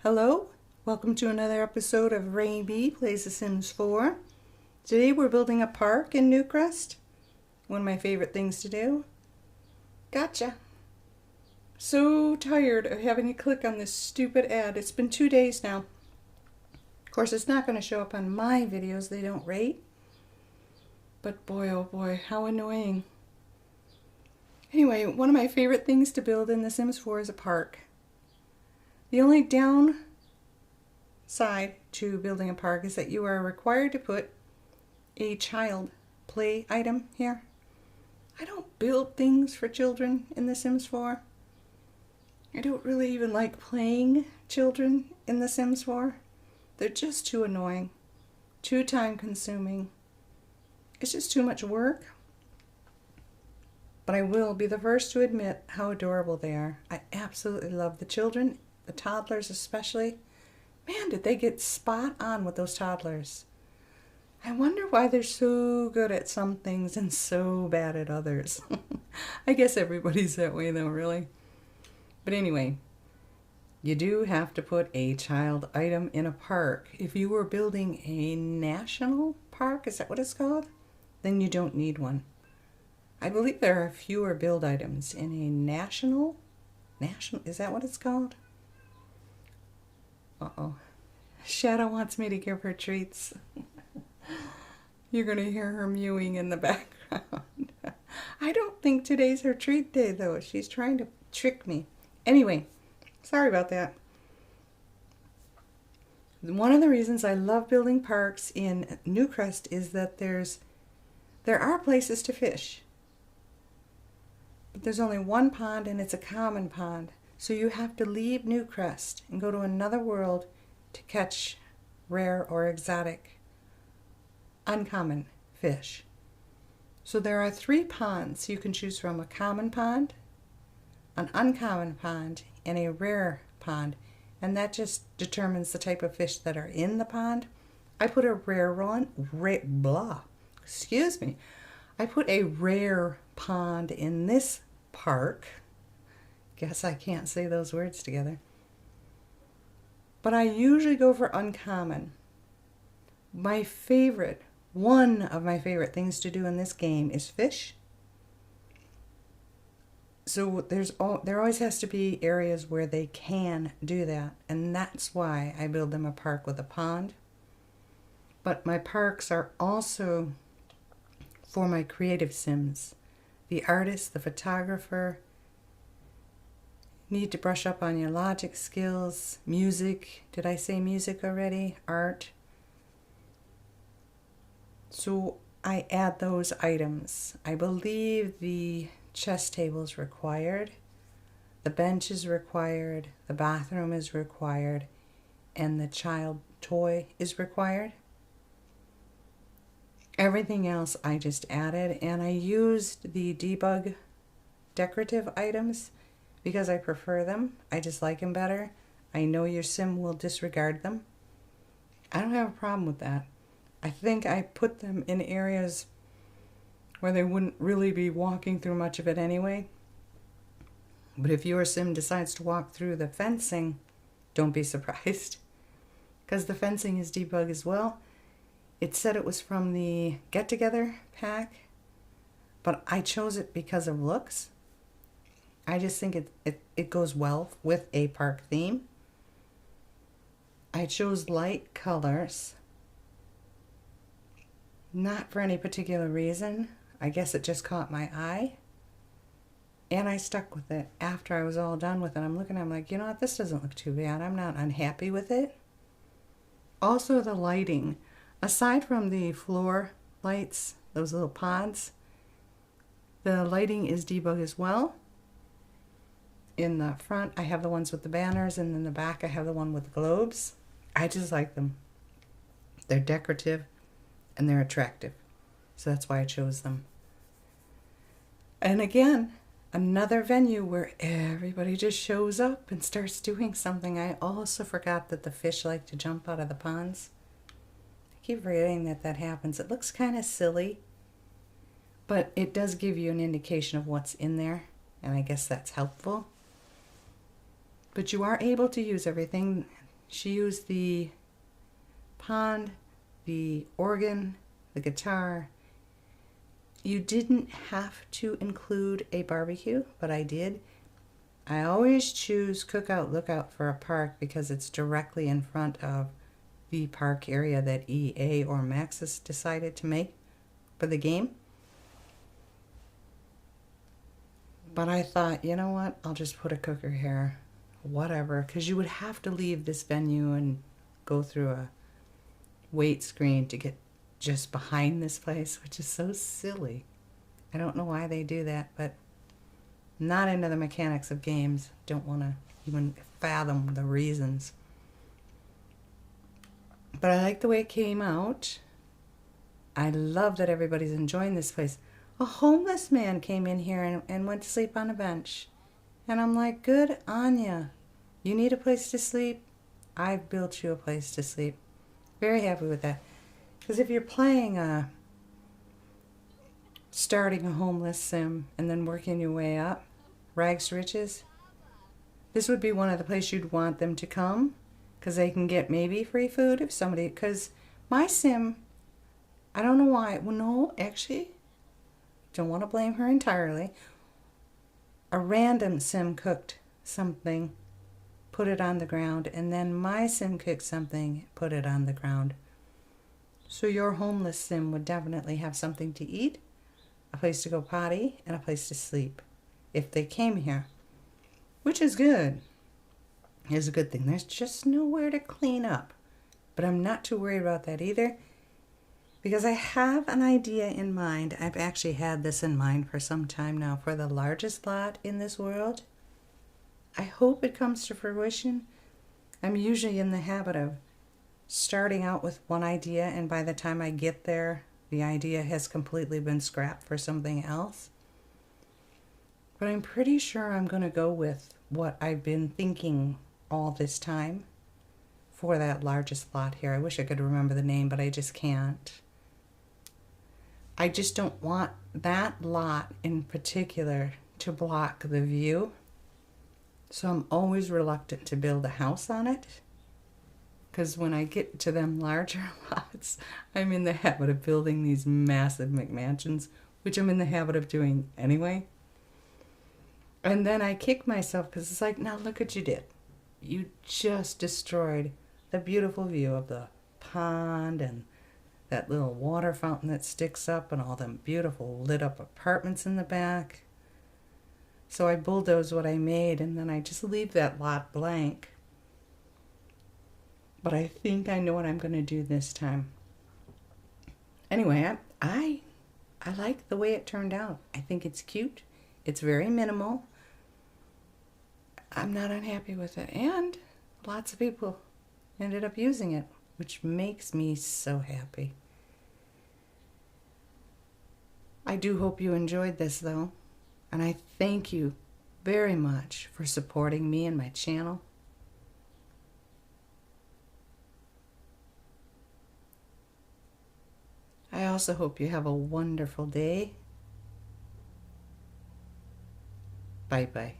Hello, welcome to another episode of Raine Plays The Sims 4. Today we're building a park in Newcrest. One of my favorite things to do. Gotcha. So tired of having to click on this stupid ad. It's been 2 days now. Of course, it's not going to show up on my videos. They don't rate. But boy, oh boy, how annoying. Anyway, one of my favorite things to build in The Sims 4 is a park. The only downside to building a park is that you are required to put a child play item here. I don't build things for children in The Sims 4. I don't really even like playing children in The Sims 4. They're just too annoying, too time consuming. It's just too much work. But I will be the first to admit how adorable they are. I absolutely love the children. The toddlers especially. Man, did they get spot on with those toddlers. I wonder why they're so good at some things and so bad at others. I guess everybody's that way though, really. But anyway, you do have to put a child item in a park. If you were building a national park, is that what it's called? Then you don't need one. I believe there are fewer build items in a national, is that what it's called? Uh-oh. Shadow wants me to give her treats. You're going to hear her mewing in the background. I don't think today's her treat day, though. She's trying to trick me. Anyway, sorry about that. One of the reasons I love building parks in Newcrest is that there are places to fish. But there's only one pond, and it's a common pond. So you have to leave Newcrest and go to another world to catch rare or exotic, uncommon fish. So there are 3 ponds you can choose from: a common pond, an uncommon pond, and a rare pond. And that just determines the type of fish that are in the pond. I put a rare one, I put a rare pond in this park. Guess I can't say those words together. But I usually go for uncommon. One of my favorite things to do in this game is fish. So there always has to be areas where they can do that. And that's why I build them a park with a pond. But my parks are also for my creative Sims. The artist, the photographer. Need to brush up on your logic skills, music. Did I say music already? Art. So I add those items. I believe the chess table is required, the bench is required, the bathroom is required, and the child toy is required. Everything else I just added, and I used the debug decorative items because I prefer them. I just like them better. I know your sim will disregard them. I don't have a problem with that. I think I put them in areas where they wouldn't really be walking through much of it anyway. But if your sim decides to walk through the fencing, don't be surprised, because the fencing is debug as well. It said it was from the Get Together pack, but I chose it because of looks. I just think it goes well with a park theme. I chose light colors, not for any particular reason. I guess it just caught my eye, and I stuck with it. After I was all done with it, I'm like, you know what, this doesn't look too bad. I'm not unhappy with it. Also, the lighting. Aside from the floor lights, those little pods, the lighting is debug as well. In the front, I have the ones with the banners, and in the back, I have the one with the globes. I just like them. They're decorative, and they're attractive. So that's why I chose them. And again, another venue where everybody just shows up and starts doing something. I also forgot that the fish like to jump out of the ponds. I keep forgetting that happens. It looks kind of silly, but it does give you an indication of what's in there, and I guess that's helpful. But you are able to use everything. She used the pond, the organ, the guitar. You didn't have to include a barbecue, but I did. I always choose Cookout Lookout for a park because it's directly in front of the park area that EA or Maxis decided to make for the game. But I thought, you know what, I'll just put a cooker here, whatever, because you would have to leave this venue and go through a wait screen to get just behind this place, which is so silly. I don't know why they do that, but not into the mechanics of games. Don't want to even fathom the reasons. But I like the way it came out. I love that everybody's enjoying this place. A homeless man came in here and went to sleep on a bench. And I'm like, good on ya. You need a place to sleep? I've built you a place to sleep. Very happy with that. Because if you're playing starting a homeless sim and then working your way up, rags to riches, this would be one of the places you'd want them to come, because they can get maybe free food if somebody, because my sim, I don't know why, well, no, actually, don't want to blame her entirely. A random sim cooked something, put it on the ground, and then my sim cooked something, put it on the ground. So your homeless sim would definitely have something to eat, a place to go potty, and a place to sleep if they came here, which is good. It's a good thing. There's just nowhere to clean up, but I'm not too worried about that either, because I have an idea in mind. I've actually had this in mind for some time now for the largest lot in this world. I hope it comes to fruition. I'm usually in the habit of starting out with one idea, and by the time I get there, the idea has completely been scrapped for something else. But I'm pretty sure I'm going to go with what I've been thinking all this time for that largest lot here. I wish I could remember the name, but I just can't. I just don't want that lot in particular to block the view. So I'm always reluctant to build a house on it, because when I get to them larger lots, I'm in the habit of building these massive McMansions, which I'm in the habit of doing anyway. And then I kick myself because it's like, now look what you did. You just destroyed the beautiful view of the pond and that little water fountain that sticks up and all them beautiful lit up apartments in the back. So I bulldoze what I made, and then I just leave that lot blank. But I think I know what I'm going to do this time. Anyway, I like the way it turned out. I think it's cute. It's very minimal. I'm not unhappy with it. And lots of people ended up using it, which makes me so happy. I do hope you enjoyed this, though. And I thank you very much for supporting me and my channel. I also hope you have a wonderful day. Bye-bye.